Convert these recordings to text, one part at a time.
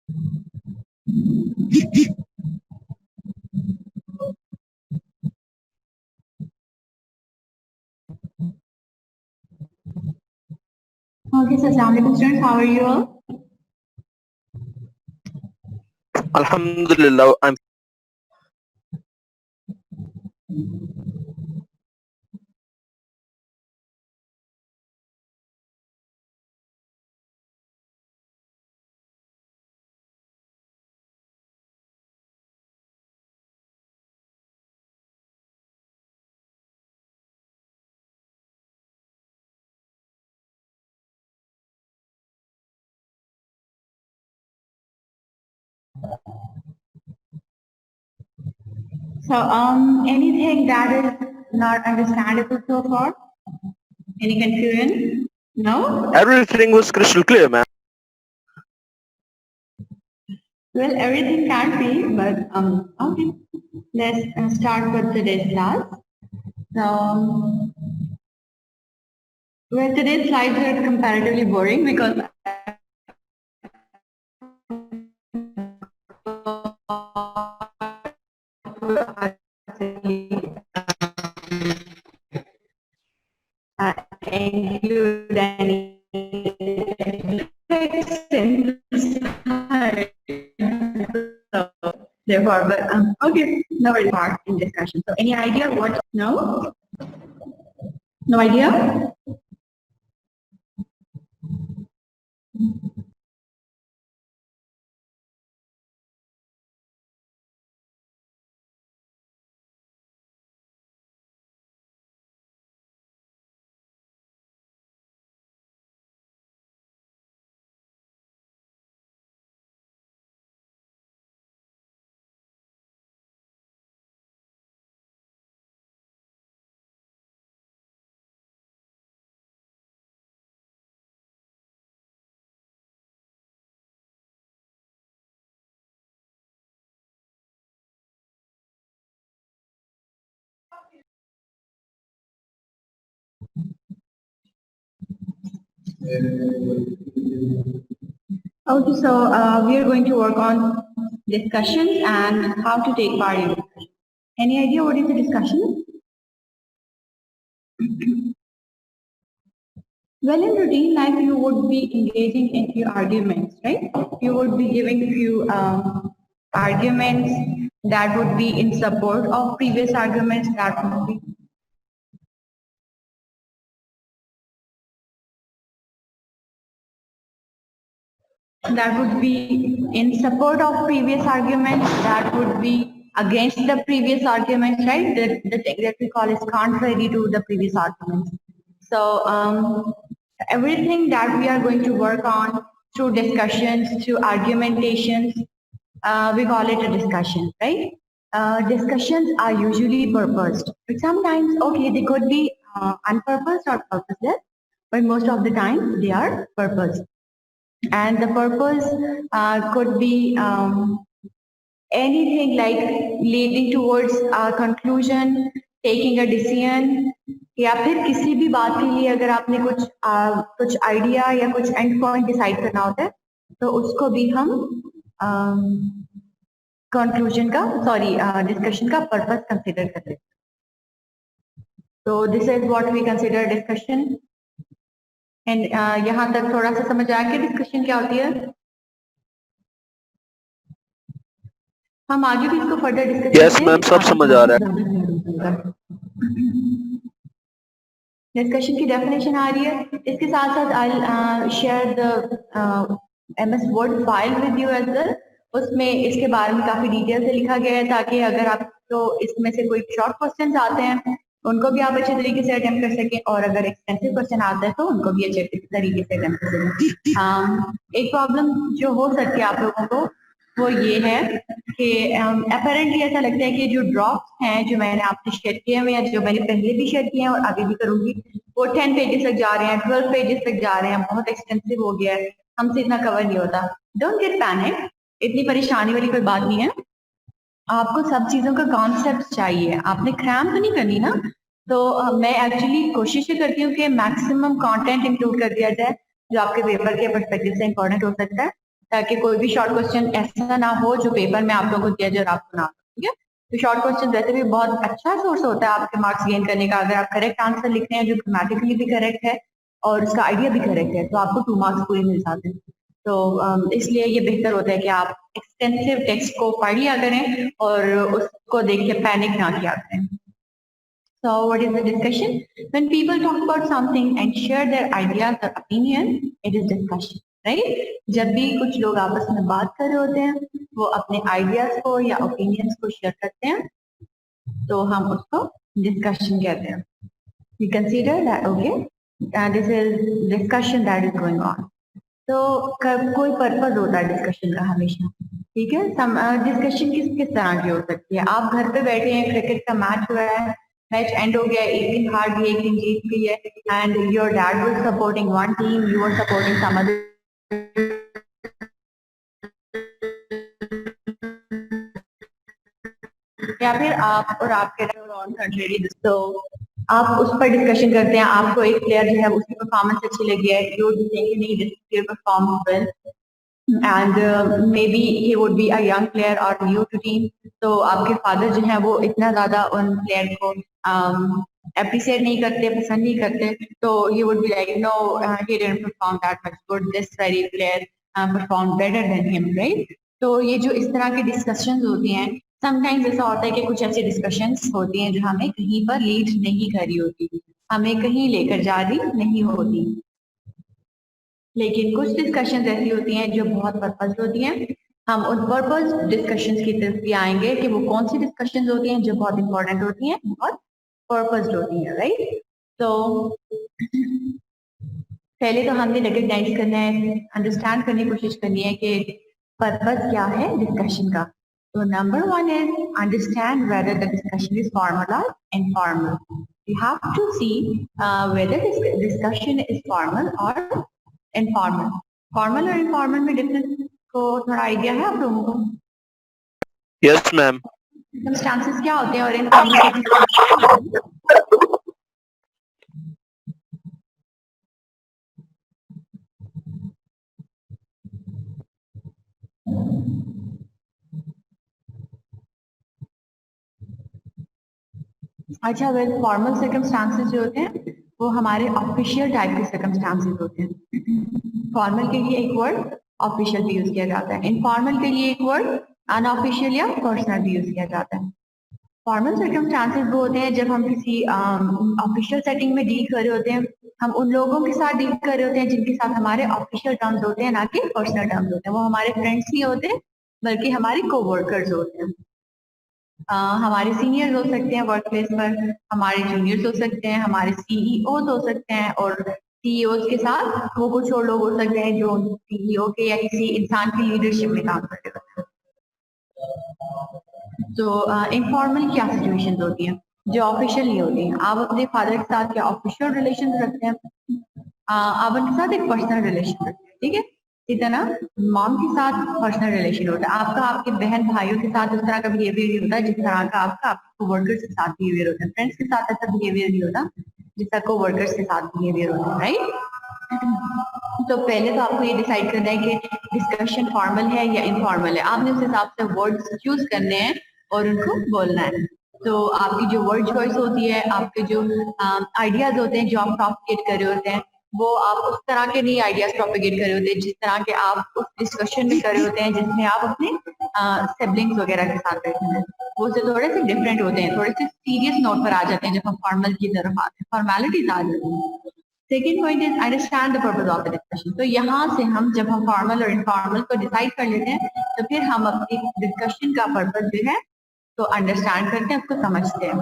Okay, so Assalamu alaikum students, how are you all? Alhamdulillah, I'm So, anything that is not understandable so far? Any confusion? No? everything was crystal clear, man. Well, everything can be, but okay. Let's start with today's class. So, well, today's slides are comparatively boring because include any so therefore, but okay, no worries. Part in discussion. So, any idea what? No, no idea. Okay, so we are going to work on discussions and how to take part in discussion. Any idea what is the discussion? Well, in routine life, you would be engaging in few arguments, right? You would be giving few arguments that would be in support of previous arguments that would be in support of previous arguments, that would be against the previous arguments, right? The thing that we call is contrary to the previous arguments. So everything that we are going to work on through discussions, through argumentations, we call it a discussion, right? Discussions are usually purposed, but sometimes, okay, they could be unpurposed or purposeless, but most of the time they are purposed. And the purpose could be anything like leading towards a conclusion, taking a decision, या फिर किसी भी बात के लिए अगर आपने कुछ आइडिया या कुछ एंड पॉइंट डिसाइड करना होता है तो उसको भी हम कंक्लूजन का डिस्कशन का पर्पस कंसिडर करते हैं. तो this is what we consider discussion. And यहाँ तक थोड़ा सा समझ आया कि डिस्कशन क्या होती है. हम आगे भी इसको फर्दर डिस्कस Yes, मैम, सब समझ आ रहा है. डिस्कशन की डेफिनेशन आ रही है. इसके साथ साथ I share the MS word file with you as well. उसमें इसके बारे में काफी डिटेल से लिखा गया है ताकि अगर आपको इसमें से कोई शॉर्ट क्वेश्चंस आते हैं उनको भी आप अच्छे तरीके से अटेम्प्ट कर सकें और अगर एक्सटेंसिव क्वेश्चन आता है तो उनको भी अच्छे तरीके से अटेम्प्ट कर सकें. एक प्रॉब्लम जो हो सकती है आप लोगों को वो ये है कि अपेरेंटली ऐसा लगता है कि जो ड्रॉप्स हैं जो मैंने आपसे शेयर किए हुए हैं, जो मैंने पहले भी शेयर किए हैं और आगे भी करूंगी, वो 10 पेजेस तक जा रहे हैं, 12 पेजेस तक जा रहे हैं, बहुत एक्सटेंसिव हो गया है, हमसे इतना कवर नहीं होता. डोंट गेट पैनिक, इतनी परेशानी वाली कोई बात नहीं है. आपको सब चीजों का कॉन्सेप्ट चाहिए, आपने क्रैम तो नहीं करनी ना. तो मैं एक्चुअली कोशिश करती हूँ कि मैक्सिमम कंटेंट इंक्लूड कर दिया जाए जो आपके पेपर के पर्सपेक्टिव से इम्पोर्टेंट हो सकता है. ताकि कोई भी शॉर्ट क्वेश्चन ऐसा ना हो जो पेपर में आप लोगों को दिया जाए और आपको ना हो, ठीक है। तो शॉर्ट क्वेश्चन वैसे भी बहुत अच्छा सोर्स होता है आपके मार्क्स गेन करने का। अगर आप करेक्ट आंसर लिख रहे हैं जो ग्रामेटिकली भी करेक्ट है और उसका आइडिया भी करेक्ट है तो आपको 2 मार्क्स पूरे मिल जाते हैं। तो इसलिए ये बेहतर होता है कि आप एक्सटेंसिव टेक्स्ट को पढ़ लिया करें और उसको देख के पैनिक ना किया करें। So what is the discussion? When people talk about something and share their ideas or opinion, it is discussion, right? जब भी कुछ लोग आपस में बात कर रहे होते हैं, वो अपने ideas को या opinions को share करते हैं, तो हम उसको discussion कहते हैं. We consider that okay, this is discussion that is going on. तो कोई पर्पज होता है डिस्कशन का हमेशा, ठीक है। डिस्कशन किस किस तरह की हो सकती है। आप घर पे बैठे हैं, क्रिकेट का मैच हुआ है, मैच एंड हो गया, एक टीम हार गई, एक टीम जीत गई है and your dad was supporting one team, you are supporting some other, या फिर आप और आपके तो आप उस पर डिस्कशन करते हैं। आपको एक प्लेयर जो है उसकी परफॉर्मेंस अच्छी लगी है, यू नहीं this player perform well and maybe he would be a young player or new to team. तो आपके फादर जो है वो इतना ज्यादा उन प्लेयर को अप्रिशिएट नहीं करते, पसंद नहीं करते, तो he would be like no, he didn't perform that much good, this very player performed better than him, right? तो ये जो इस तरह की डिस्कशंस होती हैं, समटाइम्स ऐसा होता है कि कुछ ऐसी डिस्कशंस होती हैं जो हमें कहीं पर लीड नहीं कर रही होती, हमें कहीं लेकर जा रही नहीं होती। लेकिन कुछ डिस्कशंस ऐसी होती हैं जो बहुत पर्पस होती हैं। हम उन पर्पस डिस्कशंस की तरफ भी आएंगे कि वो कौन सी डिस्कशंस होती हैं जो बहुत इंपॉर्टेंट होती हैं, बहुत पर्पस्ड होती हैं, राइट। तो पहले तो हमने रिकग्नाइज करना है, अंडरस्टैंड करने की कोशिश करनी है कि पर्पस क्या है डिस्कशन का। तो number 1 is understand whether the discussion is formal और informal. You have to see whether discussion is formal और इनफॉर्मल। फॉर्मल और इनफॉर्मल में डिफरेंस को थोड़ा आइडिया है आप लोगों को? Yes, ma'am. सर्कमस्टांसेस क्या होते हैं और इनफॉर्मल? अच्छा, वेल फॉर्मल सर्कमस्टांसेस जो होते हैं वो हमारे ऑफिशियल टाइप के सर्कमस्टांसेस होते हैं। फॉर्मल के लिए एक वर्ड ऑफिशियल भी यूज किया जाता है, इनफॉर्मल के लिए एक वर्ड अनऑफिशियल या पर्सनल भी यूज किया जाता है। फॉर्मल सर्कमस्टांसेस वो होते हैं जब हम किसी ऑफिशियल सेटिंग में डील कर रहे होते हैं, हम उन लोगों के साथ डील कर रहे होते हैं जिनके साथ हमारे ऑफिशियल टर्म्स होते हैं, ना कि पर्सनल टर्म्स होते हैं। वो हमारे फ्रेंड्स नहीं होते बल्कि हमारे कोवर्कर्स होते हैं। हमारे सीनियर्स हो सकते हैं वर्क प्लेस पर, हमारे जूनियर्स हो सकते हैं, हमारे सीईओ हो सकते हैं, और सीईओ के साथ वो कुछ और लोग हो सकते हैं जो सीईओ के या किसी इंसान की लीडरशिप में काम कर रहे होते हैं। तो इनफॉर्मल क्या सिचुएशंस होती हैं जो ऑफिशियल नहीं होती हैं। आप अपने फादर के साथ क्या ऑफिशियल रिलेशन रखते हैं, आप उनके साथ एक पर्सनल रिलेशन रखते हैं, ठीक है। इसी तरह मॉम के साथ पर्सनल रिलेशन होता है आपका, आपके बहन भाइयों के साथ उस तरह का बिहेवियर नहीं होता जिस तरह का आपका आपके वर्कर्स के साथ बिहेवियर होता है। फ्रेंड्स के साथ ऐसा बिहेवियर नहीं होता जिस तरह को वर्कर्स के साथ बिहेवियर होता है, राइट। तो पहले तो आपको ये डिसाइड करना है कि डिस्कशन फॉर्मल है या इनफॉर्मल है। आपने उस हिसाब से वर्ड्स चूज करने हैं और उनको बोलना है। तो आपकी जो वर्ड चॉइस होती है, आपके जो आइडियाज होते हैं जो आप प्रोपेगेट कर रहे होते हैं, वो आप उस तरह के नहीं आइडियाज प्रोपेगेट कर रहे होते हैं जिस तरह के आप उस डिस्कशन में कर रहे होते हैं जिसमें आप अपने सिबलिंग्स वगैरह के साथ बैठे हैं। वो से थोड़े से डिफरेंट होते हैं, थोड़े से सीरियस नोट पर आ जाते हैं जब हम फॉर्मल की तरफ आते हैं, फॉर्मेलिटीज आ जाती हैं। Second point is understand the purpose of the discussion. तो यहाँ से हम जब हम फॉर्मल और इनफॉर्मल को डिसाइड कर लेते हैं तो फिर हम अपनी डिस्कशन का पर्पज जो है तो अंडरस्टैंड करते हैं, उसको समझते हैं।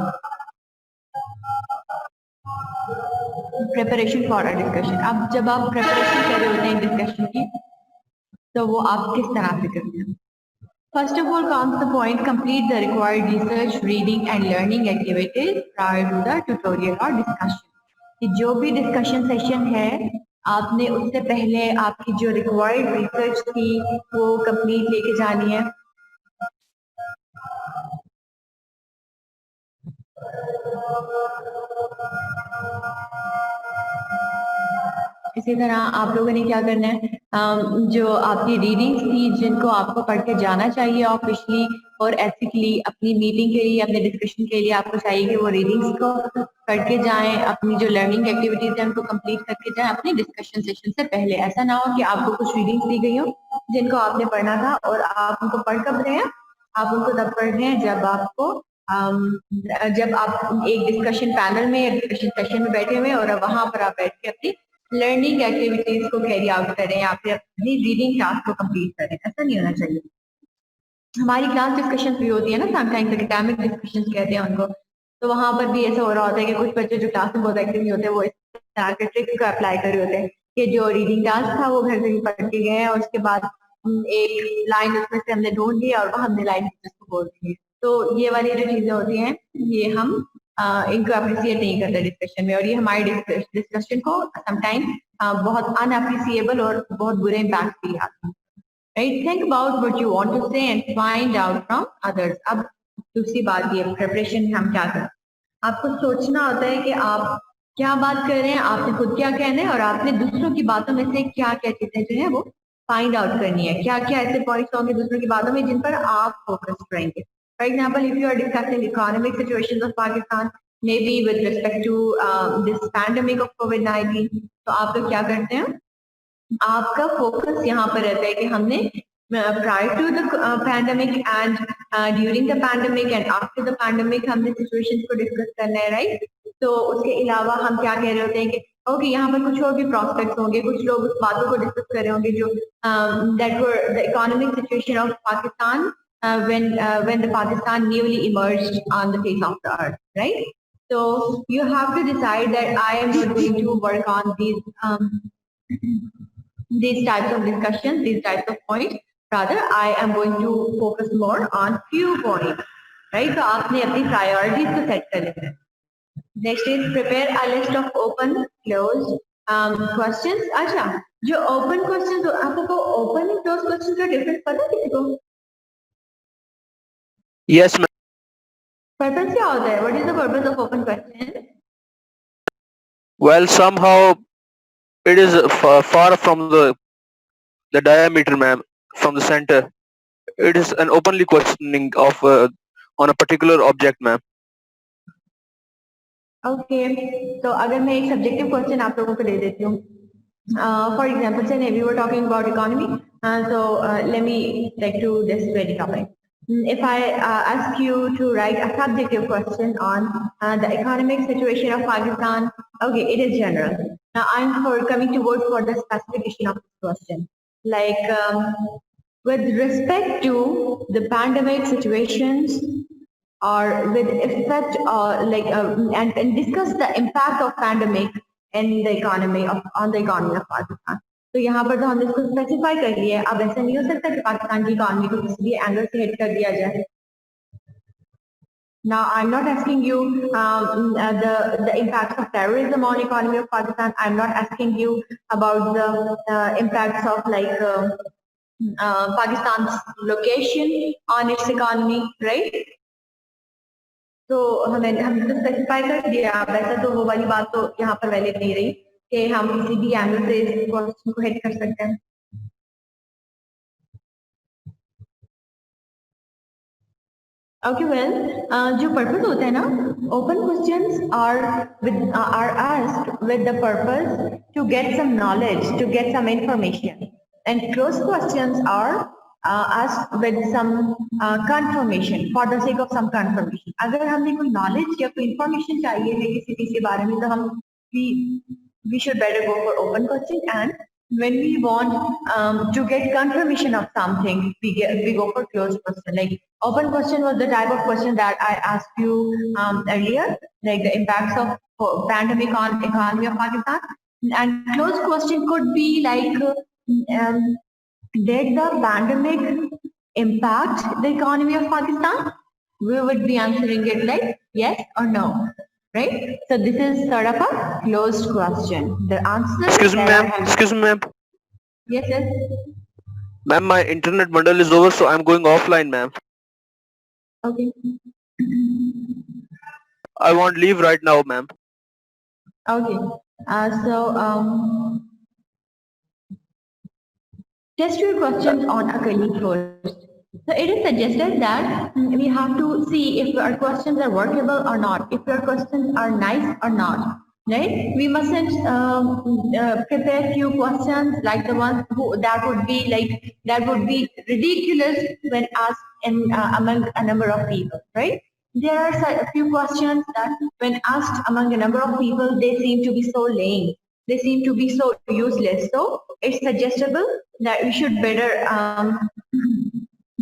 Preparation for a discussion. अब जब आप प्रिपरेशन कर रहे होते हैं डिस्कशन की तो वो आप किस तरह से करते हैं? First of all comes the point, complete the required research, reading and learning activities prior to the tutorial or discussion. कि जो भी डिस्कशन सेशन है आपने उससे पहले आपकी जो रिक्वायर्ड रिसर्च थी वो कंप्लीट लेके जानी है। इसी तरह आप लोगों ने क्या करना है, जो आपकी रीडिंग्स थी जिनको आपको पढ़ के जाना चाहिए ऑफिशियली और एथिकली, अपनी मीटिंग के लिए, अपने डिस्कशन के लिए आपको चाहिए कि वो रीडिंग्स को पढ़ के जाएं, अपनी जो लर्निंग एक्टिविटीज है उनको कंप्लीट करके जाएं अपनी डिस्कशन सेशन से पहले। ऐसा ना हो कि आपको कुछ रीडिंग्स दी गई हो जिनको आपने पढ़ना था और आप उनको पढ़ कब रहे हैं, आप उनको तब पढ़ रहे हैं जब आपको जब आप एक डिस्कशन पैनल में या डिस्कशन सेशन में बैठे हुए और वहां पर आप बैठ के अपनी लर्निंग एक्टिविटीज को कैरी आउट करें या फिर अपनी रीडिंग टास्क को कंप्लीट करें। ऐसा नहीं होना चाहिए। हमारी क्लास डिस्कशन भी होती है ना, समटाइम्स एकेडमिक डिस्कशन कहते हैं उनको, तो वहां पर भी ऐसा हो रहा होता है कि कुछ बच्चे जो क्लास में बहुत एक्टिव नहीं होते वो इस तरह के ट्रिक्स को अप्लाई कर रहे होते हैं कि जो रीडिंग टास्क था वो घर से ही पढ़ के गए हैं और उसके बाद एक लाइन उसमें से हमने ढूंढ लिया और वह हमने लाइन को बोल दी। तो ये वाली जो चीजें होती हैं ये हम इनको अप्रिसिएट नहीं करते डिस्कशन में, और ये हमारे डिस्कशन को समटाइम बहुत अनअप्रिसिएबल और बहुत बुरे इम्पैक्ट भी आते हैं। Right? Think about what you want to say and find out from others. अब दूसरी बात ये प्रिपरेशन हम क्या करें, आपको सोचना होता है कि आप क्या बात कर रहे हैं, आपने खुद क्या कहना है और आपने दूसरों की बातों में से क्या क्या चीजें जो है वो फाइंड आउट करनी है, क्या क्या ऐसे पॉइंट्स होंगे दूसरों की बातों में जिन पर आप फोकस करेंगे। For example, if you are discussing economic situation of Pakistan, maybe with respect to this pandemic of कोविड-19, तो आप लोग क्या करते हैं, आपका फोकस यहाँ पर रहता है कि हमने prior to the pandemic and during the pandemic and after the pandemic हमने सिचुएशंस को डिस्कस करना है, राइट। तो उसके अलावा हम क्या कह रहे होते हैं कि ओके यहाँ पर कुछ और भी प्रोस्पेक्ट्स होंगे, कुछ लोग उस बातों को डिस्कस कर रहे होंगे जो that were the economic situation of Pakistan when the Pakistan newly emerged on the face of the earth, right? So you have to decide that I am going to work on these types of discussions, these types of points. Rather, I am going to focus more on few points, right? So आपने अपनी priorities को set कर लेना है। Next is prepare a list of open, closed questions. अच्छा, जो open questions, आपको open and closed questions का difference पता है किसी को? Yes, ma'am. Purpose क्या होता है? What is the purpose of open question? Well, somehow it is far from the diameter, ma'am, from the center. It is an openly questioning of on a particular object, ma'am. Okay, तो अगर मैं एक subjective question आप लोगों को दे देती हूँ, for example, say we were talking about economy, so let me take to this very topic. If I ask you to write a subjective question on the economic situation of Pakistan, okay, it is general. Now I'm coming towards for the specification of this question, like with respect to the pandemic situations or with effect and discuss the impact of pandemic in the economy of on the economy of Pakistan. तो यहाँ पर तो हमने इसको specify कर लिया है। अब ऐसा नहीं हो सकता कि पाकिस्तान की इकोनॉमी को किसी भी एंगल से हिट कर दिया जाए। Now I'm not asking you the impacts of terrorism on economy of Pakistan. I'm not asking you about the impacts of Pakistan's location on its economy, right? तो हमने तो स्पेसिफाई कर दिया। अब ऐसा तो वो वाली बात तो यहाँ पर वैलिड नहीं रही कि हम किसी भी एंगल से इस क्वेश्चन को हिट कर सकते हैं। ओके वेल, जो पर्पस होता है ना, open questions are asked with the purpose to get some knowledge, to get some information, and close questions are asked with some confirmation, for the sake of some confirmation. अगर हमें कोई knowledge या कोई information चाहिए है किसी चीज के बारे में तो हम we should better go for open question, and when we want to get confirmation of something we go for closed question. Like open question was the type of question that I asked you earlier, like the impacts of pandemic on economy of Pakistan, and closed question could be like did the pandemic impact the economy of Pakistan? We would be answering it like yes or no, right? So this is sort of a closed question. The answer. Excuse me, ma'am. Excuse me, ma'am. Yes, yes. Ma'am, my internet bundle is over, so I'm going offline, ma'am. Okay. I want leave right now, ma'am. Okay. So Test your questions on a colleague first. So it is suggested that we have to see if our questions are workable or not, if your questions are nice or not. Right? We mustn't prepare few questions like the ones that would be ridiculous when asked in among a number of people. Right? There are a few questions that, when asked among a number of people, they seem to be so lame. They seem to be so useless. So it's suggestible that we should better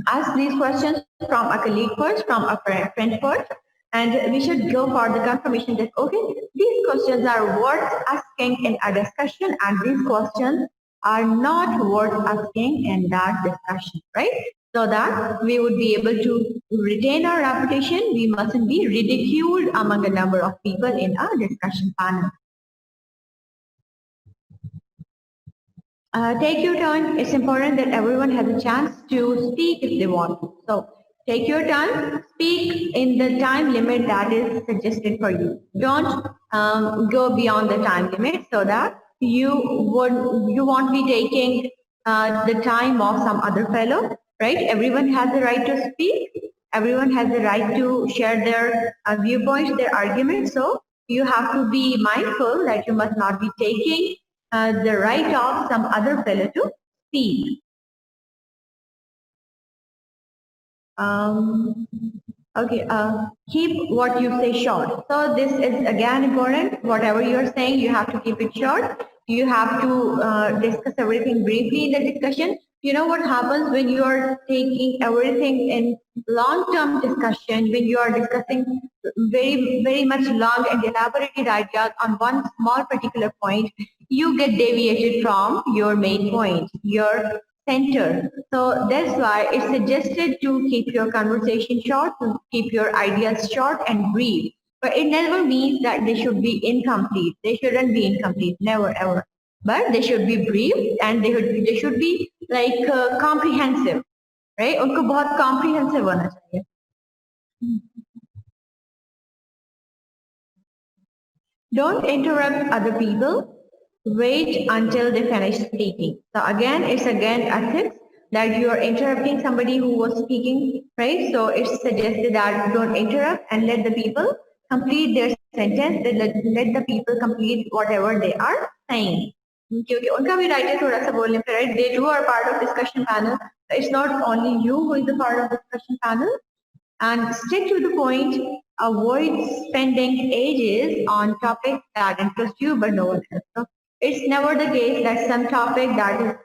ask these questions from a colleague first, from a friend first, and we should go for the confirmation that, okay, these questions are worth asking in a discussion and these questions are not worth asking in that discussion, right? So that we would be able to retain our reputation. We mustn't be ridiculed among a number of people in a discussion panel. Take your turn. It's important that everyone has a chance to speak if they want to. So take your turn, speak in the time limit that is suggested for you. Don't go beyond the time limit so that you won't be taking the time of some other fellow, right? Everyone has the right to speak. Everyone has the right to share their viewpoints, their arguments. So you have to be mindful that you must not be taking the right of some other fellow to speak. Okay, keep what you say short. So this is again important. Whatever you're saying, you have to keep it short. You have to discuss everything briefly in the discussion. You know what happens when you are taking everything in long-term discussion, when you are discussing very much long and elaborated ideas on one small particular point, you get deviated from your main point, your center. So that's why it's suggested to keep your conversation short, to keep your ideas short and brief. But it never means that they should be incomplete. They shouldn't be incomplete, never ever. But they should be brief and they should be like comprehensive, right? उनको बहुत comprehensive होना चाहिए. Don't interrupt other people. Wait until they finish speaking. So again, it's again ethics that you are interrupting somebody who was speaking, right? So it's suggested that don't interrupt and let the people complete their sentence. Let the people complete whatever they are saying. क्योंकि उनका भी right है थोड़ा सा बोलने पे, right? They too are part of discussion panel. It's not only you who is a part of discussion panel. And stick to the point. Avoid spending ages on topics that interest you but no one else. So it's never the case that some topic that is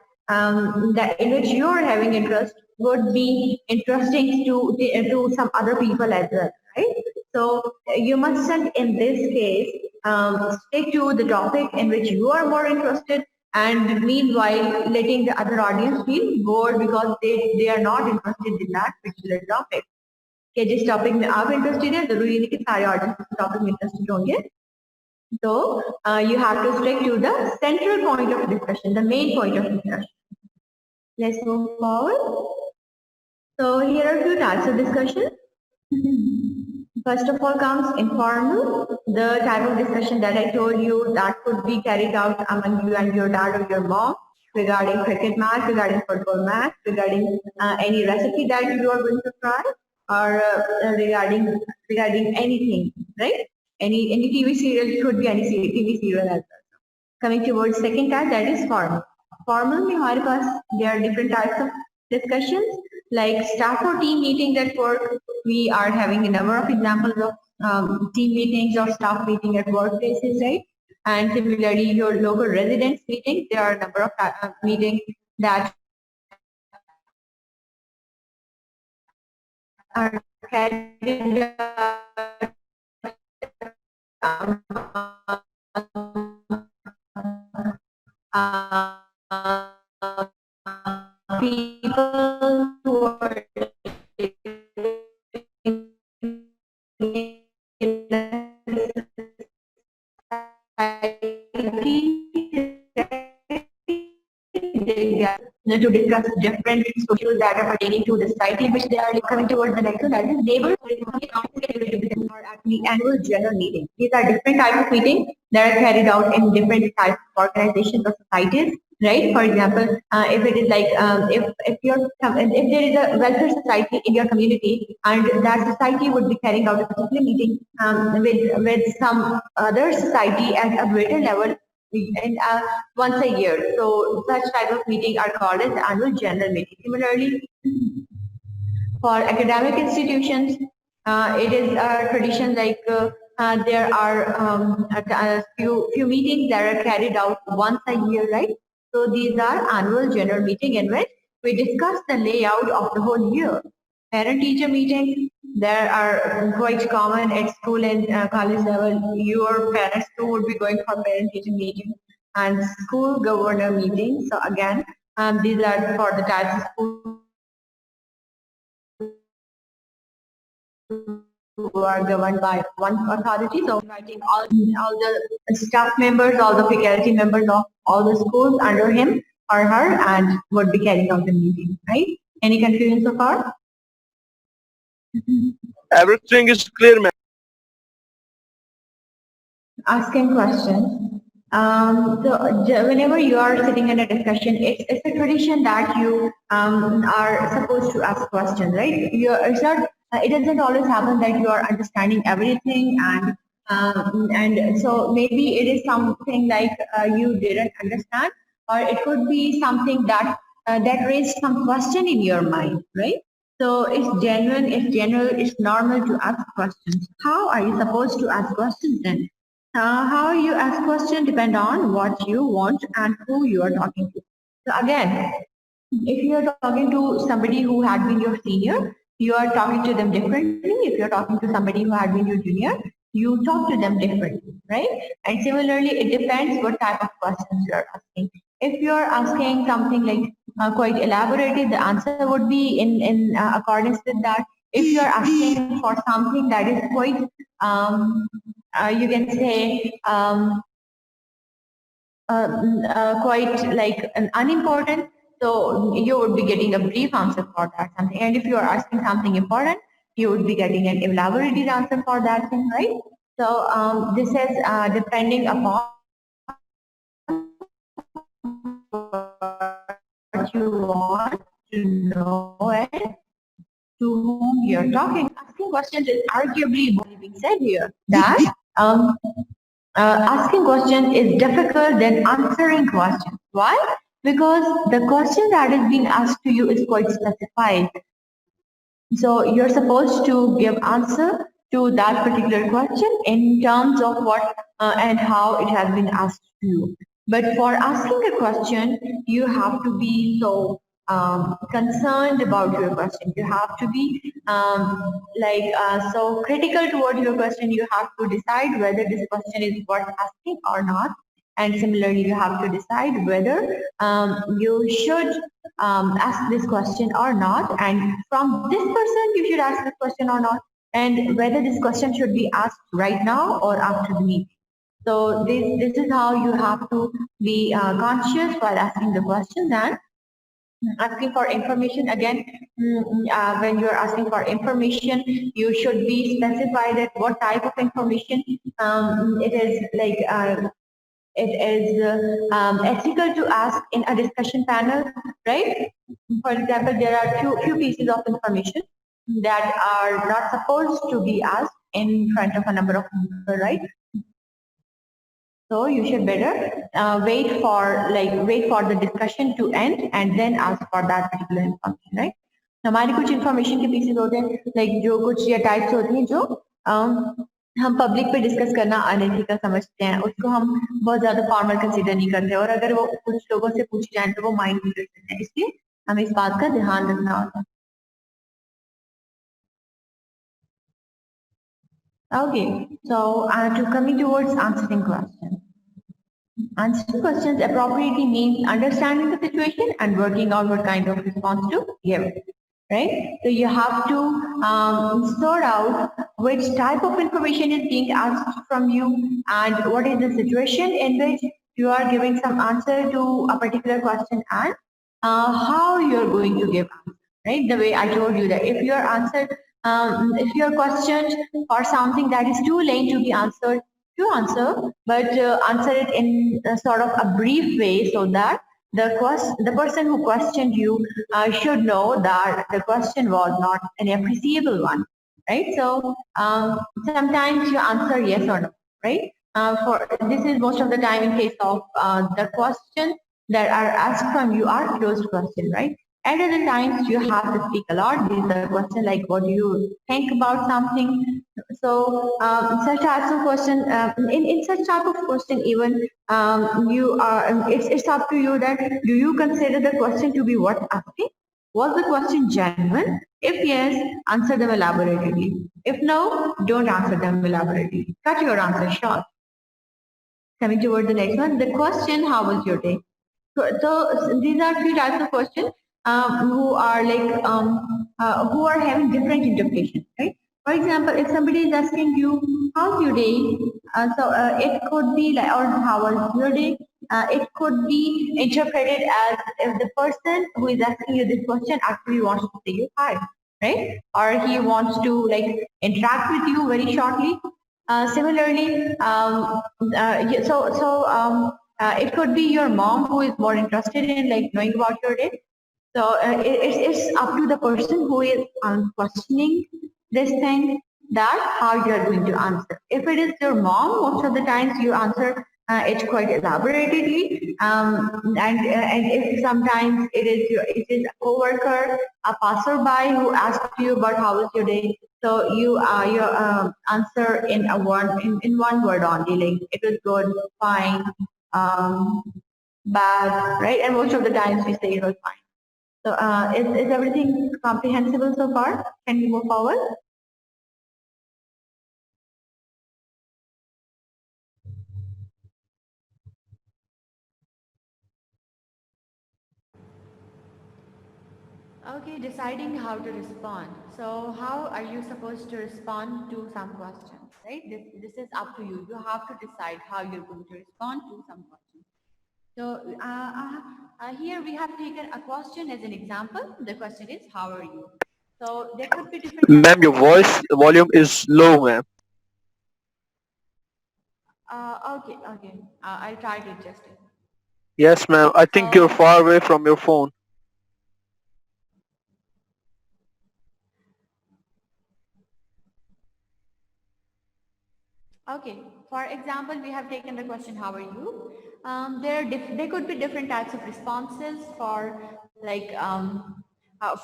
that in which you are having interest would be interesting to some other people as well, right? So you mustn't, in this case, stick to the topic in which you are more interested, and meanwhile letting the other audience feel bored because they are not interested in that particular topic. कि जिस topic में आप interested है जरूरी नहीं कि सारे audience इस टॉपिक में इंटरेस्टेड होंगे. So you have to stick to the central point of discussion, the main point of discussion. Let's move forward. So here are two types of discussion. First of all comes informal, the type of discussion that I told you that could be carried out among you and your dad or your mom regarding cricket match, regarding football match, regarding any recipe that you are going to try, or regarding anything, right? Any TV serial, it could be any TV serial as well. Coming towards second type, that is formal. Formal में हमारे पास there are different types of discussions, like staff or team meetings at work. We are having a number of examples of team meetings or staff meeting at workplaces, right? And similarly, your local residents meeting, there are a number of meetings that are carried people who are to discuss different social that are pertaining to the society in which they are coming towards the next one, that is neighbors or at the annual general meeting. These are different types of meetings that are carried out in different types of organizations or societies. right? For example, if it is like if there is a welfare society in your community, and that society would be carrying out a particular meeting with some other society at a greater level, and once a year. So such type of meeting are called as annual general meeting. Similarly, for academic institutions, it is a tradition like there are a few meetings that are carried out once a year, right? So these are annual general meeting in which we discuss the layout of the whole year. Parent-teacher meetings, there are quite common at school and college level. Your parents too would be going for parent-teacher meetings and school governor meetings. So again, these are for the types of schools who are governed by one authority. So inviting all the staff members, all the faculty members of all the schools under him or her, and would be carrying out the meeting, right? Any confusion so far? Everything is clear, ma'am. Asking questions. Whenever you are sitting in a discussion, it's a tradition that you are supposed to ask questions, right? It's not. It doesn't always happen that you are understanding everything, and so maybe it is something like you didn't understand, or it could be something that raised some question in your mind, right? So it's genuine, it's general, it's normal to ask questions. How are you supposed to ask questions then? How you ask question depend on what you want and who you are talking to. So again, if you are talking to somebody who had been your senior, you are talking to them differently. If you're talking to somebody who had been your junior, you talk to them differently, right? And similarly, it depends what type of questions you are asking. If you're asking something like quite elaborated, the answer would be in accordance with that. If you're asking for something that is quite, you can say, quite like an unimportant, so you would be getting a brief answer for that something. And if you are asking something important, you would be getting an elaborated answer for that thing, right? So this is depending upon what you want to know and to whom you're talking. Asking questions is arguably being said here that asking question is difficult than answering question. Why? Because the question that is being asked to you is quite specified. So you're supposed to give answer to that particular question in terms of what and how it has been asked to you. But for asking a question, you have to be so concerned about your question. You have to be so critical toward your question. You have to decide whether this question is worth asking or not. And similarly, you have to decide whether you should ask this question or not, and from this person you should ask this question or not, and whether this question should be asked right now or after the meeting. So this is how you have to be conscious while asking the questions. And asking for information again, when you're asking for information, you should be specified that what type of information it is like. It is ethical to ask in a discussion panel, right? For example, there are few pieces of information that are not supposed to be asked in front of a number of people, right? So you should better wait for the discussion to end and then ask for that particular information, right? हमारी कुछ information के pieces होते हैं, like जो कुछ या types होती हैं जो हम पब्लिक पे डिस्कस करना अनएथिकल समझते हैं, उसको हम बहुत ज्यादा फॉर्मल कंसीडर नहीं करते, और अगर वो कुछ लोगों से पूछी जाए तो वो माइंड नहीं कर सकते हैं, इसलिए हमें इस बात का ध्यान रखना होता है. Okay, so to coming towards answering questions. Answering questions appropriately means understanding the situation and working out what kind of response to give. Right? So you have to sort out which type of information is being asked from you and what is the situation in which you are giving some answer to a particular question, and how you're going to give answer. Right? The way I told you that if your answer, if you're questioned for something that is too late to be answered, to answer, but answer it in a sort of a brief way so that the person who questioned you should know that the question was not an appreciable one, right? So sometimes you answer yes or no, right? For this is most of the time in case of the question that are asked from you are closed question, right? At other times you have to speak a lot. These are questions like what do you think about something. So such types of question, in such type of question, even you are, it's up to you that do you consider the question to be worth asking? Was the question genuine? If yes, answer them elaborately. If no, don't answer them elaborately. Cut your answer short. Coming toward the next one, the question, how was your day? So these are three types of questions who are like who are having different interpretations, right? For example, if somebody is asking you, "How's your day?" It could be like, or "How was your day?" It could be interpreted as if the person who is asking you this question actually wants to say you hi, right? Or he wants to like interact with you very shortly. Similarly, it could be your mom who is more interested in like knowing about your day. So it's up to the person who is questioning this thing that how you are going to answer. If it is your mom, most of the times you answer it quite elaboratedly, and if sometimes it is a coworker, a passerby who asks you about how was your day, so you answer in in one word only, like it was good, fine, um, bad, right? And most of the times we say it was fine. So is everything comprehensible so far? Can we move forward? Okay, deciding how to respond. So how are you supposed to respond to some questions, right? This is up to you. You have to decide how you're going to respond to some questions. So here we have taken a question as an example. The question is, how are you? So there could be different types Ma'am, of your voice volume is low, ma'am. okay. I'll try to adjust it. Yes, ma'am. I think you're So, far away from your phone. okay. For example, we have taken the question, how are you? There could be different types of responses for like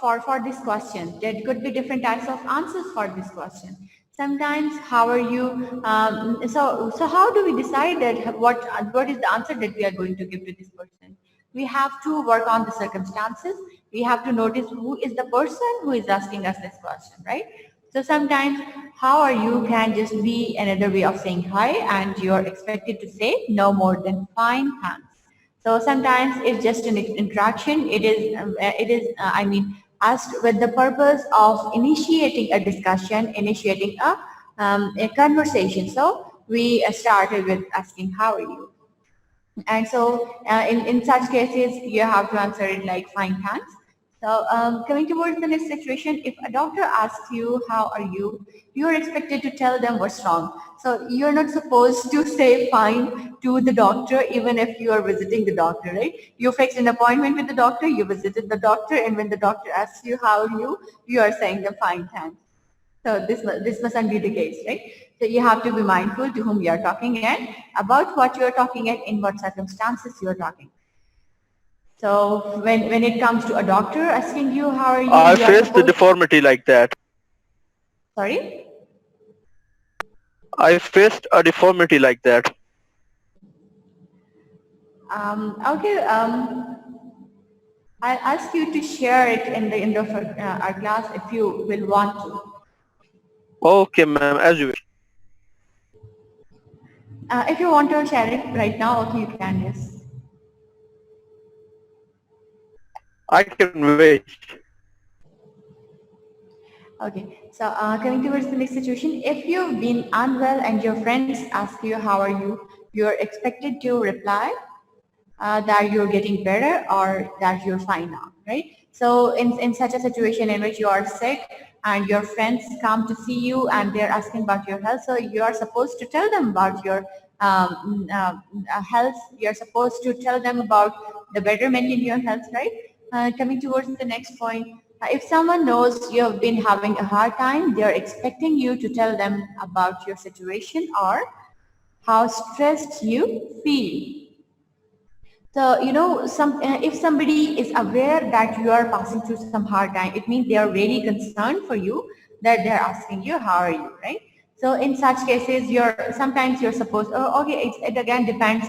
for this question. There could be different types of answers for this question. Sometimes, how are you? So how do we decide that what is the answer that we are going to give to this person? We have to work on the circumstances. We have to notice who is the person who is asking us this question, right? So sometimes, how are you can just be another way of saying hi, and you're expected to say no more than fine, thanks. So sometimes it's just an interaction. I mean, asked with the purpose of initiating a discussion, initiating a conversation. So we started with asking, how are you? And so in such cases, you have to answer it like fine, thanks. So coming towards the next situation, if a doctor asks you, how are you are expected to tell them what's wrong. So you're not supposed to say fine to the doctor, even if you are visiting the doctor, right? You fixed an appointment with the doctor, you visited the doctor, and when the doctor asks you, how are you are saying them fine, thanks. So this mustn't be the case, right? So you have to be mindful to whom you are talking and about what you are talking and in what circumstances you are talking. So when it comes to a doctor asking you how are I you are faced the supposed. deformity like that. Sorry. I faced a deformity like that. Okay. I'll ask you to share it in the end of our class if you will want to. Okay, ma'am, as you wish. If you want to share it right now, okay, you can. Yes. I can wait. Okay, so coming towards the next situation, if you've been unwell and your friends ask you how are you, you're expected to reply that you're getting better or that you're fine now, right? So in such a situation in which you are sick and your friends come to see you and they're asking about your health, so you are supposed to tell them about your health. You're supposed to tell them about the betterment in your health, right? Coming towards the next point, if someone knows you have been having a hard time, they're expecting you to tell them about your situation or how stressed you feel. So, if somebody is aware that you are passing through some hard time, it means they are really concerned for you, that they're asking you, how are you, right? So in such cases, sometimes you're supposed, okay, it again depends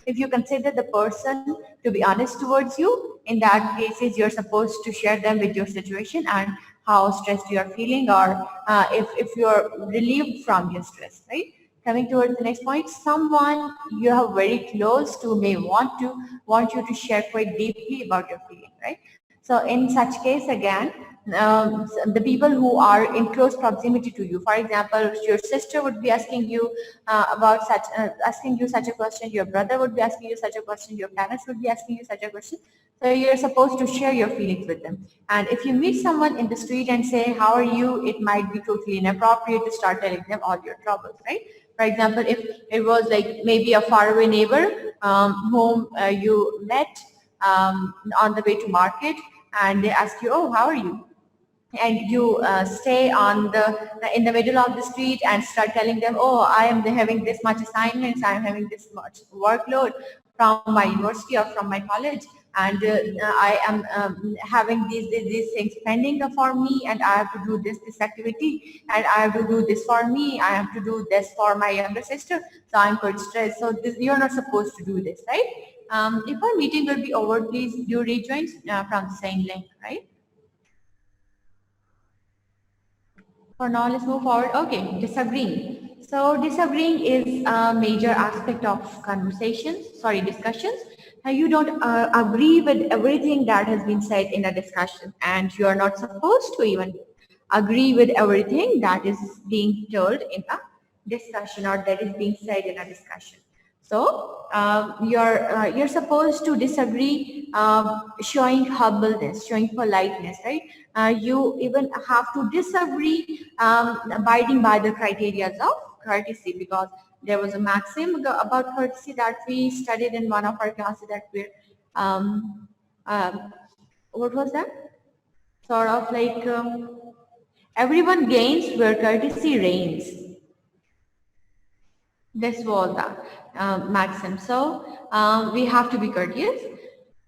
if you consider the person to be honest towards you, in that cases, you're supposed to share them with your situation and how stressed you are feeling, or if you're relieved from your stress, right? Coming towards the next point, someone you are very close to may want you to share quite deeply about your feeling, right? So in such case, again, the people who are in close proximity to you, for example, your sister would be asking you asking you such a question, your brother would be asking you such a question, your parents would be asking you such a question. So you're supposed to share your feelings with them. And if you meet someone in the street and say, how are you? It might be totally inappropriate to start telling them all your troubles, right? For example, if it was like maybe a faraway neighbor whom you met on the way to market, and they ask you, oh, how are you? And you stay in the middle of the street and start telling them, oh, I am having this much assignments, I am having this much workload from my university or from my college, and I am having these things pending for me, and I have to do this activity, and I have to do this for me, I have to do this for my younger sister, so I'm quite stressed. So you're not supposed to do this, right? If our meeting will be over, please do rejoin from the same link, right? For now, let's move forward. Okay, disagreeing. So disagreeing is a major aspect of discussions. You don't agree with everything that has been said in a discussion, and you are not supposed to even agree with everything that is being told in a discussion or that is being said in a discussion. So you're supposed to disagree, showing humbleness, showing politeness, right? You even have to disagree, abiding by the criteria of courtesy, because there was a maxim about courtesy that we studied in one of our classes that we're what was that? Sort of like everyone gains where courtesy reigns. This was the maxim. So we have to be courteous.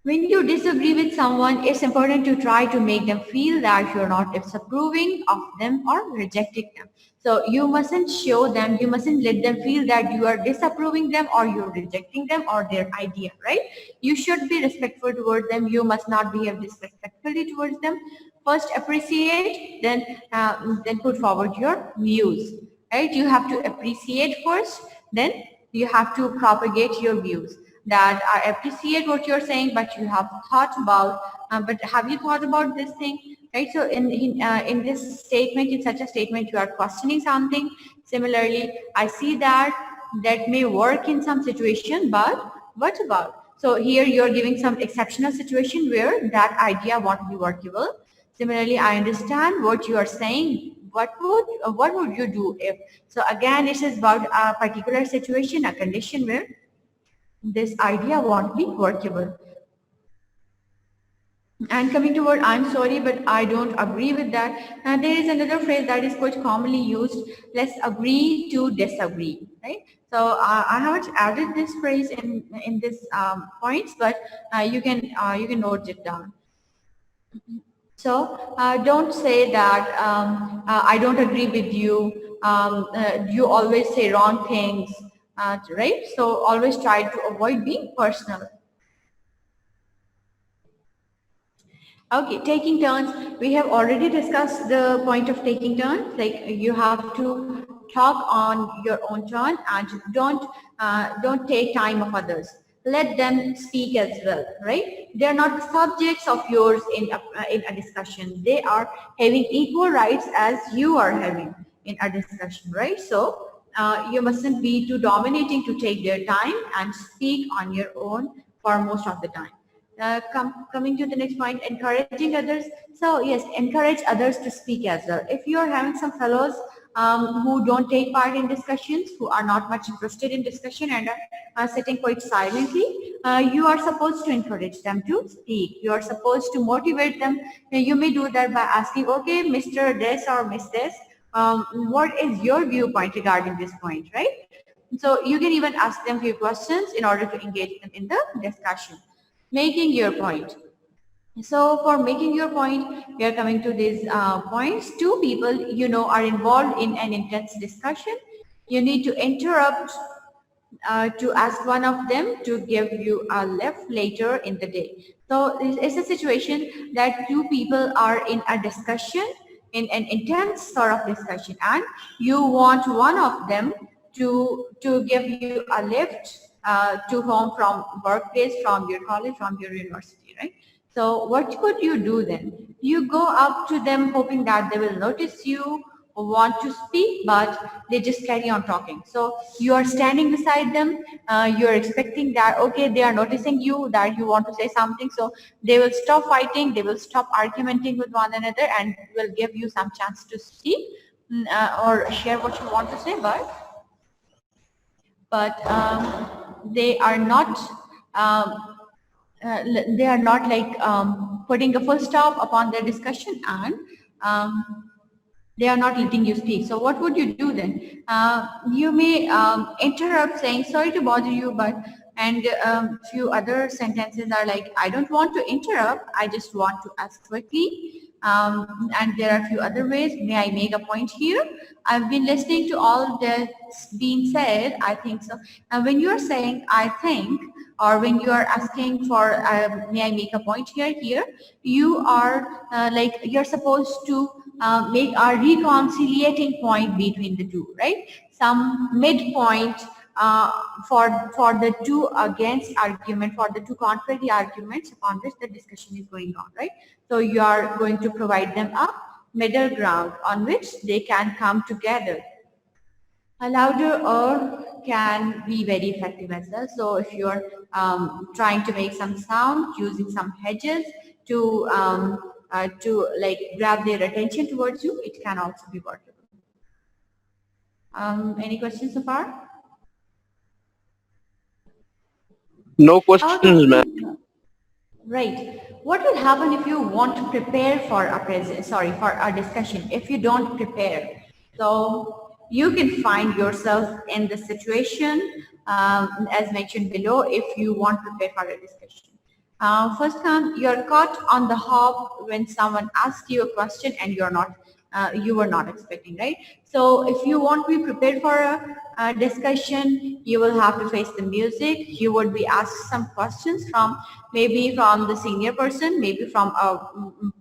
When you disagree with someone, it's important to try to make them feel that you're not disapproving of them or rejecting them. So you mustn't show them, you mustn't let them feel that you are disapproving them or you're rejecting them or their idea, right? You should be respectful towards them. You must not behave disrespectfully towards them. First appreciate, then put forward your views, right? You have to appreciate first, then you have to propagate your views, that I appreciate what you're saying, but you have thought about, but have you thought about this thing, right? So in this statement, in such a statement, you are questioning something. Similarly, I see that may work in some situation, but what about? So here you're giving some exceptional situation where that idea won't be workable. Similarly, I understand what you are saying. What would you do if? So again, this is about a particular situation, a condition where this idea won't be workable. And coming to what, I'm sorry, but I don't agree with that. And there is another phrase that is quite commonly used. Let's agree to disagree, right? So I haven't added this phrase in this points, but you can note it down. So don't say that I don't agree with you. You always say wrong things, right? So always try to avoid being personal. Okay, taking turns. We have already discussed the point of taking turns. Like you have to talk on your own turn and don't take time of others. Let them speak as well, right? They are not subjects of yours in a discussion. They are having equal rights as you are having in a discussion, right? So you mustn't be too dominating to take their time and speak on your own for most of the time. Coming to the next point, encouraging others. So yes, encourage others to speak as well. If you are having some fellows who don't take part in discussions, who are not much interested in discussion and are sitting quite silently, you are supposed to encourage them to speak. You are supposed to motivate them. You may do that by asking, okay, Mr. This or Miss This, what is your viewpoint regarding this point, right? So you can even ask them few questions in order to engage them in the discussion. Making your point. So for making your point, we are coming to these points. Two people are involved in an intense discussion. You need to interrupt to ask one of them to give you a lift later in the day. So it's a situation that two people are in a discussion, in an intense sort of discussion, and you want one of them to give you a lift to home from workplace, from your college, from your university, right? So what could you do then? You go up to them hoping that they will notice you or want to speak, but they just carry on talking. So you are standing beside them, you are expecting that, okay, they are noticing you, that you want to say something. So they will stop fighting, they will stop argumenting with one another and will give you some chance to speak or share what you want to say, but they are not um, they are not like putting a full stop upon their discussion, and they are not letting you speak. So what would you do then? You may interrupt saying, sorry to bother you, but, and few other sentences are like, I don't want to interrupt, I just want to ask quickly. And there are a few other ways. May I make a point here? I've been listening to all that's being said. I think so. And when you're saying, I think, or when you are asking for, may I make a point here, you are like, you're supposed to make a reconciliating point between the two, right? Some midpoint uh, for the two against argument, for the two contrary arguments upon which the discussion is going on, right? So you are going to provide them a middle ground on which they can come together. A louder or can be very effective as well. So if you're trying to make some sound using some hedges to like grab their attention towards you, it can also be workable. Any questions so far? No questions, ma'am. Okay. Right. What will happen if you want to prepare for a for a discussion, if you don't prepare? So you can find yourself in the situation as mentioned below if you want to prepare for a discussion. First come, you're caught on the hop when someone asks you a question and you were not expecting, right? So if you want to be prepared for a discussion, you will have to face the music. You would be asked some questions from maybe from the senior person, maybe from a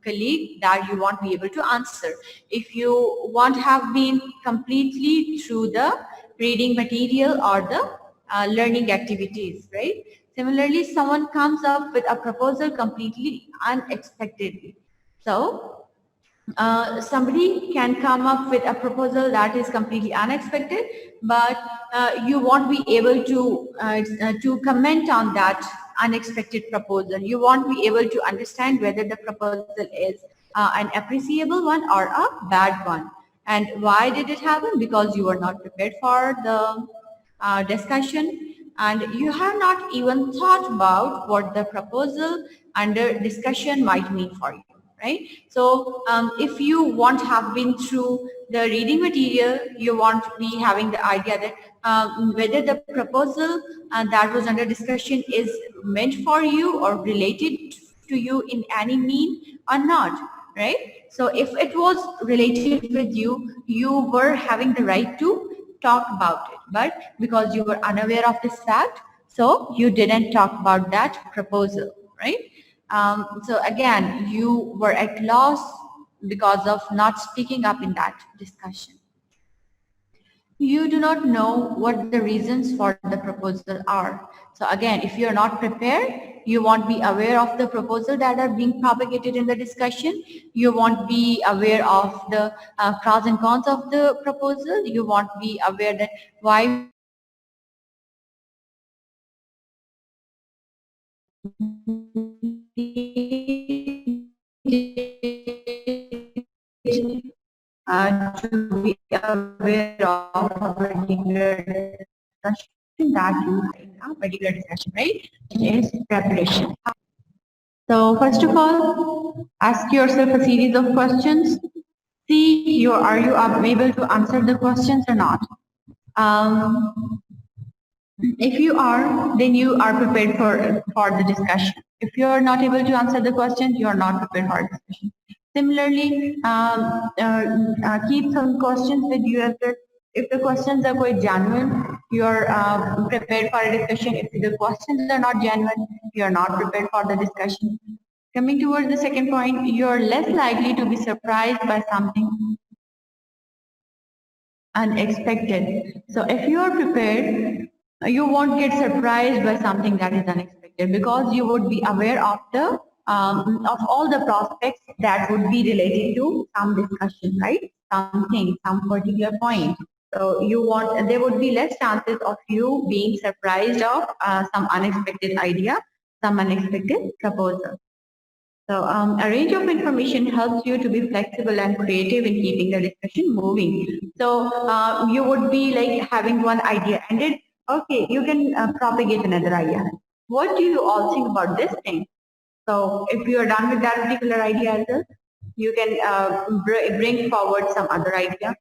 colleague that you won't be able to answer. If you won't have been completely through the reading material or the learning activities, right? Similarly, someone comes up with a proposal completely unexpectedly. So somebody can come up with a proposal that is completely unexpected, but you won't be able to comment on that unexpected proposal. You won't be able to understand whether the proposal is an appreciable one or a bad one. And why did it happen? Because you were not prepared for the discussion, and you have not even thought about what the proposal under discussion might mean for you, right? So if you won't have been through the reading material, you won't be having the idea that whether the proposal that was under discussion is meant for you or related to you in any mean or not, right? So if it was related with you, you were having the right to talk about it, but because you were unaware of this fact, so you didn't talk about that proposal, right? So again, you were at loss because of not speaking up in that discussion. You do not know what the reasons for the proposal are. So again, if you're not prepared, you won't be aware of the proposal that are being propagated in the discussion. You won't be aware of the pros and cons of the proposal. You won't be aware that why to be aware of a particular discussion that you have in a particular discussion, right? Which is preparation. So first of all, ask yourself a series of questions. See, are you able to answer the questions or not? Um, if you are, then you are prepared for the discussion. If you are not able to answer the questions, you are not prepared for discussion. Similarly, keep some questions with you as well. If the questions are quite genuine, you are prepared for a discussion. If the questions are not genuine, you are not prepared for the discussion. Coming towards the second point, you are less likely to be surprised by something unexpected. So if you are prepared, you won't get surprised by something that is unexpected because you would be aware of all the prospects that would be related to some discussion, right? Something, some particular point. So there would be less chances of you being surprised of some unexpected idea, some unexpected proposal. So a range of information helps you to be flexible and creative in keeping the discussion moving. So you would be like having one idea and then, okay, you can propagate another idea. What do you all think about this thing? So if you are done with that particular idea as well, you can bring forward some other idea.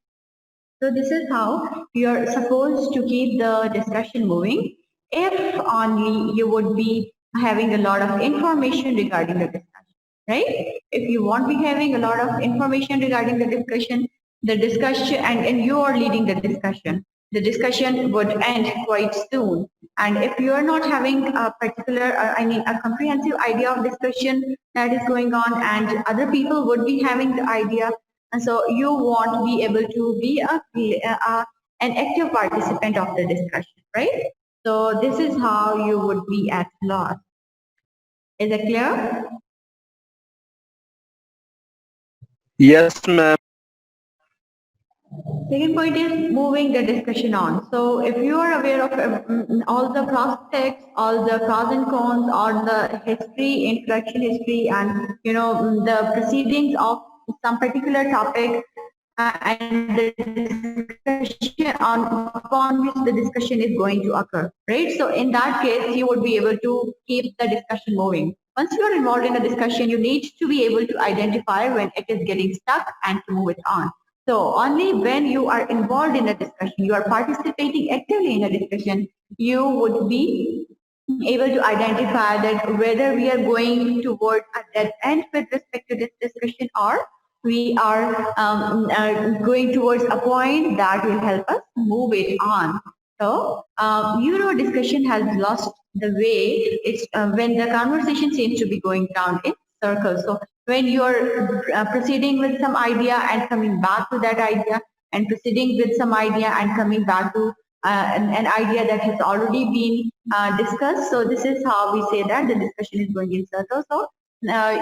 So this is how you're supposed to keep the discussion moving if only you would be having a lot of information regarding the discussion, right? If you won't be having a lot of information regarding the discussion and you are leading the discussion would end quite soon. And if you are not having a particular, a comprehensive idea of discussion that is going on and other people would be having the idea, and so you won't be able to be an active participant of the discussion, right? So this is how you would be at loss. Is it clear? Yes, ma'am. Second point is moving the discussion on. So if you are aware of all the prospects, all the pros and cons, all the history, introduction history, and the proceedings of some particular topic, and the discussion upon which the discussion is going to occur, right? So in that case, you would be able to keep the discussion moving. Once you are involved in a discussion, you need to be able to identify when it is getting stuck and to move it on. So only when you are involved in a discussion, you are participating actively in a discussion, you would be able to identify that whether we are going toward a dead end with respect to this discussion or we are going towards a point that will help us move it on. So, discussion has lost the way. It's when the conversation seems to be going down in circles. So, when you're proceeding with some idea and coming back to that idea, and proceeding with some idea and coming back to an idea that has already been discussed. So, this is how we say that the discussion is going in circles. So,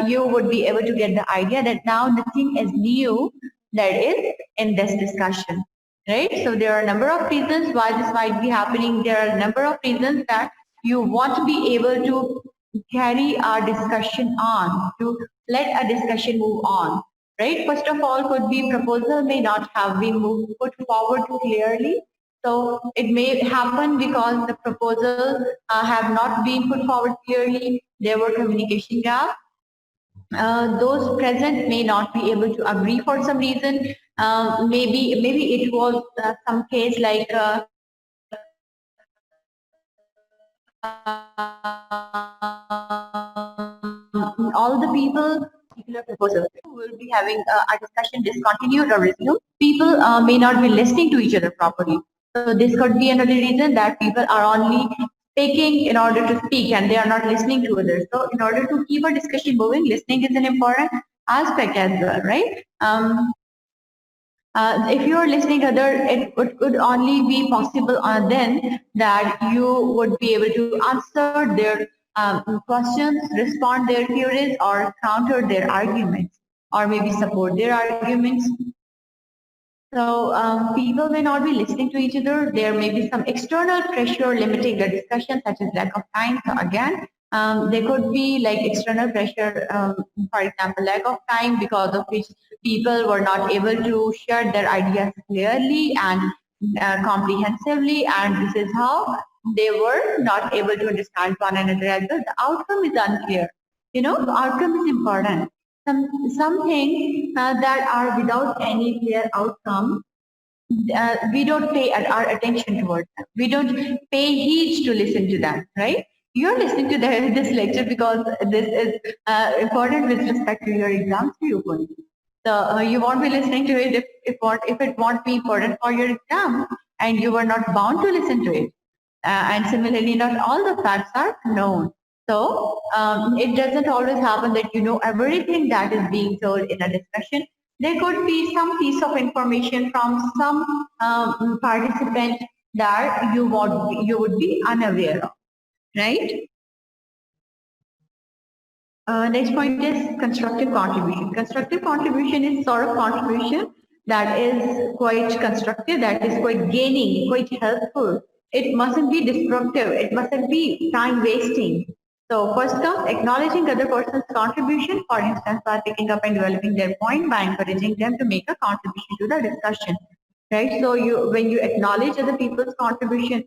you would be able to get the idea that now nothing is new that is in this discussion, right? So there are a number of reasons why this might be happening. There are a number of reasons that you want to be able to carry our discussion on, to let a discussion move on, right? First of all, could be proposal may not have been put forward clearly. So it may happen because the proposal have not been put forward clearly. There were communication gaps. Those present may not be able to agree for some reason. Maybe it was some case like all the people particular proposal will be having a discussion discontinued or resumed. People may not be listening to each other properly. So this could be another reason that people are only speaking in order to speak and they are not listening to others. So in order to keep a discussion moving, listening is an important aspect as well, right? If you are listening to other, it could only be possible then that you would be able to answer their questions, respond their queries, or counter their arguments, or maybe support their arguments. So people may not be listening to each other. There may be some external pressure limiting the discussion, such as lack of time. So again, there could be like external pressure, for example, lack of time because of which people were not able to share their ideas clearly and comprehensively, and this is how they were not able to understand one another as well. The outcome is unclear. You know, the outcome is important. Some things that are without any clear outcome, we don't pay our attention towards them. We don't pay heed to listen to them, right? You're listening to this lecture because this is important with respect to your exams. So you won't be listening to it if it won't be important for your exam, and you were not bound to listen to it. And similarly, not all the facts are known. So it doesn't always happen that you know everything that is being told in a discussion. There could be some piece of information from some participant that you would be unaware of, right? Next point is constructive contribution. Constructive contribution is sort of contribution that is quite constructive, that is quite gaining, quite helpful. It mustn't be destructive. It mustn't be time wasting. So first comes acknowledging other person's contribution, for instance, by picking up and developing their point, by encouraging them to make a contribution to the discussion, right? So when you acknowledge other people's contribution,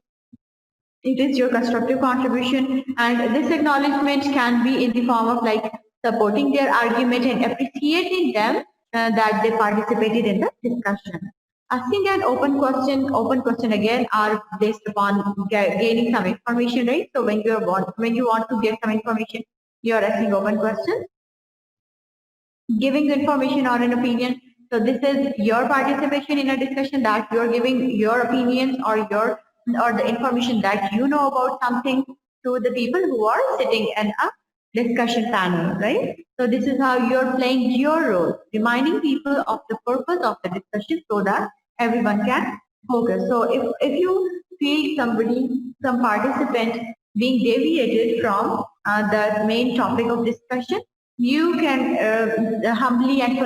it is your constructive contribution, and this acknowledgement can be in the form of like supporting their argument and appreciating them that they participated in the discussion. Asking an open question again are based upon gaining some information, right? So when you want to get some information, you are asking open questions. Giving the information or an opinion. So this is your participation in a discussion, that you're giving your opinions or the information that you know about something to the people who are sitting in a discussion panel, right? So this is how you're playing your role, reminding people of the purpose of the discussion so that everyone can focus. So if you feel some participant being deviated from the main topic of discussion, you can humbly and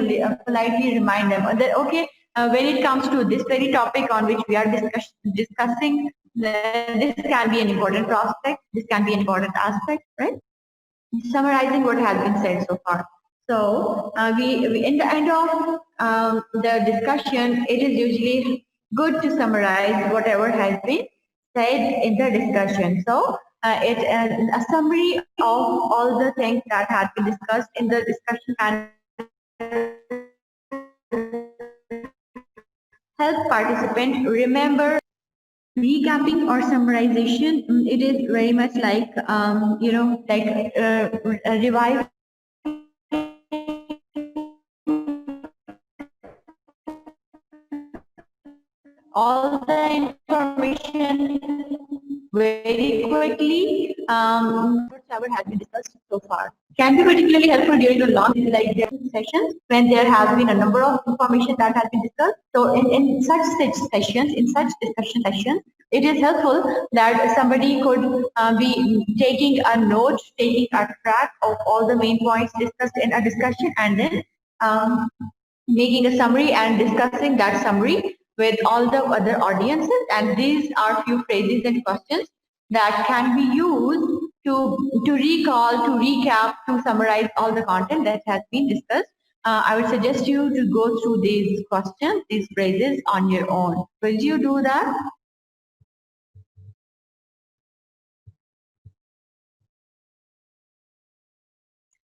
politely remind them that, okay, when it comes to this very topic on which we are discussing, this can be an important prospect, this can be an important aspect, right? Summarizing what has been said so far. So we in the end of the discussion, it is usually good to summarize whatever has been said in the discussion. So a summary of all the things that had been discussed in the discussion and help participant remember. Recapping or summarization, it is very much like revive all the information very quickly, whatever has been discussed so far. Can be particularly helpful during the long sessions when there has been a number of information that has been discussed. So in such sessions, in such discussion sessions, it is helpful that somebody could be taking a note, taking a track of all the main points discussed in a discussion, and then making a summary and discussing that summary with all the other audiences. And these are few phrases and questions that can be used to recall, to recap, to summarize all the content that has been discussed. I would suggest you to go through these questions, these phrases on your own. Will you do that?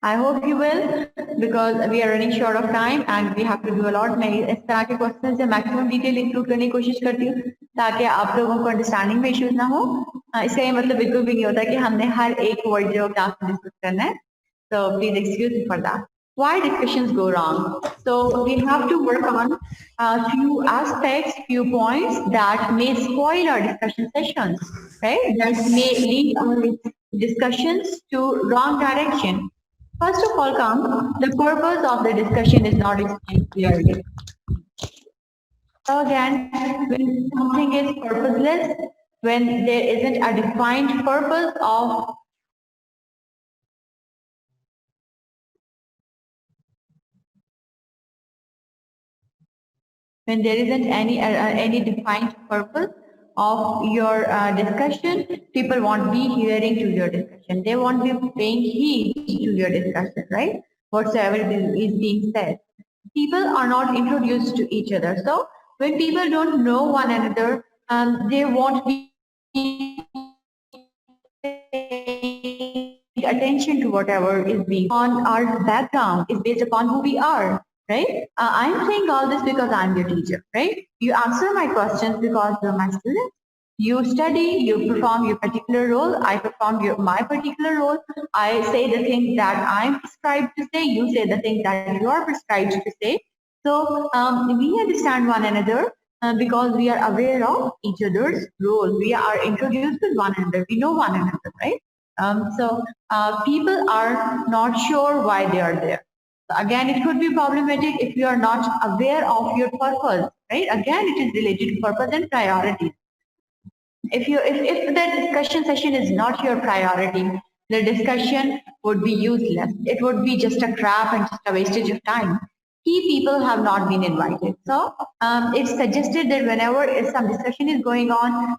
I hope you will, because we are running short of time and we have to do a lot. मैं इस तरह के question से maximum detail include करने की कोशिश करती हूँ ताकि आप लोगों को अंडरस्टैंडिंग में इश्यूज ना हो. इसका ये मतलब बिल्कुल भी नहीं होता कि हमने हर एक वर्ड जो क्लास में डिस्कस करना है. So please excuse me for that. Why discussions go wrong? So we have to work on a few aspects, few points that may spoil our discussion sessions, right? That may lead our discussions to wrong direction. First of all, the purpose of the discussion is not explained clearly. So again, when something is purposeless, when there isn't a defined purpose of when there isn't any defined purpose of your discussion, people won't be hearing to your discussion. They won't be paying heed to your discussion, right? Whatsoever is being said. people are not introduced to each other. So when people don't know one another, they won't be attention to whatever is being on. Our background is based upon who we are, right? I'm saying all this because I'm your teacher, right? You answer my questions because you're my student. You study, you perform your particular role, I perform my particular role. I say the things that I'm prescribed to say, you say the things that you are prescribed to say. So we understand one another because we are aware of each other's role. We are introduced with one another. We know one another, right? So people are not sure why they are there. So again, it could be problematic if you are not aware of your purpose, right? Again, it is related to purpose and priorities. If the discussion session is not your priority, the discussion would be useless. It would be just a crap and just a wastage of time. Key people have not been invited. So it's suggested that whenever some discussion is going on,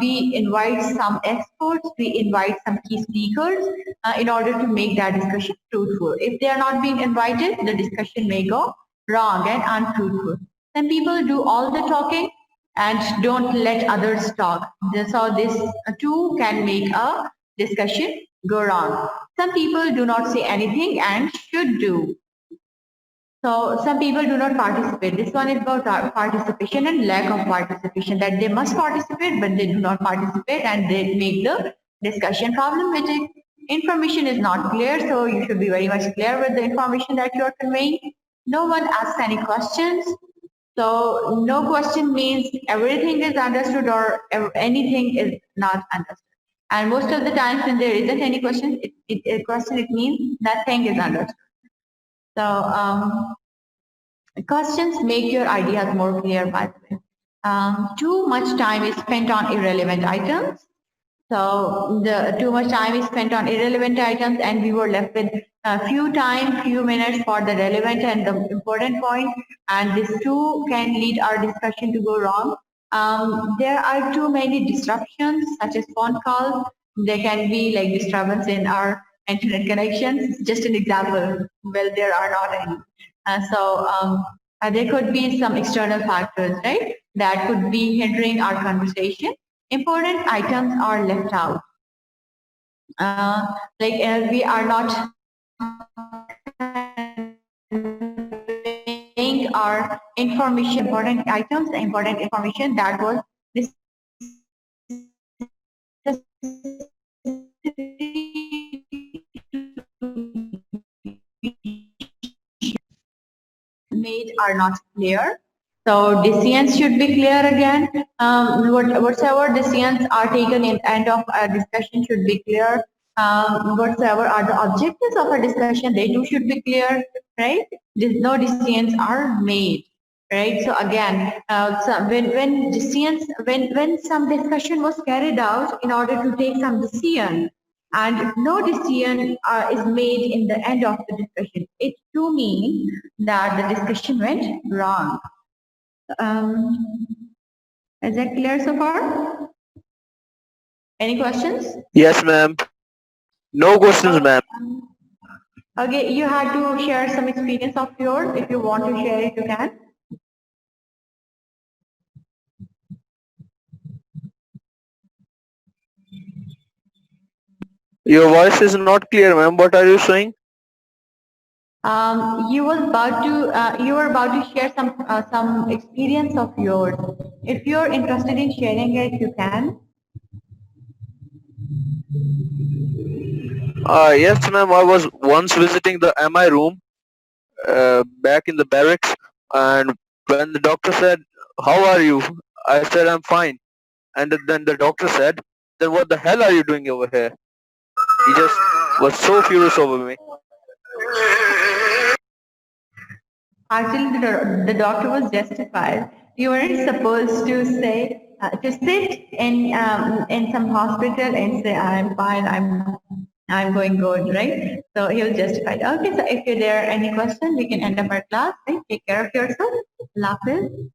we invite some experts, we invite some key speakers in order to make that discussion fruitful. If they are not being invited, the discussion may go wrong and unfruitful. Some people do all the talking and don't let others talk. So this too can make a discussion go wrong. Some people do not say anything and should do. So some people do not participate. This one is about participation and lack of participation, that they must participate but they do not participate and they make the discussion problematic. Information is not clear, so you should be very much clear with the information that you are conveying. No one asks any questions. So no question means everything is understood or anything is not understood. And most of the times when there isn't any question, it means nothing is understood. So questions make your ideas more clear, by the way. Too much time is spent on irrelevant items. So the too much time is spent on irrelevant items and we were left with a few minutes for the relevant and the important point, and this too can lead our discussion to go wrong. There are too many disruptions such as phone calls. There can be like disturbance in our internet connections. Just an example. Well, there are not any. There could be some external factors, right, that could be hindering our conversation. Important items are left out. We are not conveying our information, important items, the important information that was made are not clear. So decisions should be clear again. Whatever decisions are taken in end of a discussion should be clear. Whatever are the objectives of a discussion, they too should be clear, right? No decisions are made, right? So again, when some discussion was carried out in order to take some decision, and no decision is made in the end of the discussion, it too means that the discussion went wrong. Is that clear so far? Any questions? Yes, ma'am. No questions, ma'am. Okay, you had to share some experience of yours. If you want to share it, you can. Your voice is not clear, ma'am. What are you saying? You were about to share some experience of yours. If you're interested in sharing it, you can. Yes, ma'am. I was once visiting the MI room back in the barracks, and when the doctor said, "How are you?" I said, "I'm fine." And then the doctor said, "Then what the hell are you doing over here?" He just was so furious over me. Actually, the doctor was justified. You weren't supposed to say to sit in some hospital and say, "I'm fine, I'm going good," right? So he was justified. Okay, so if there are any questions, we can end up our class. Right? Take care of yourself. Lafil.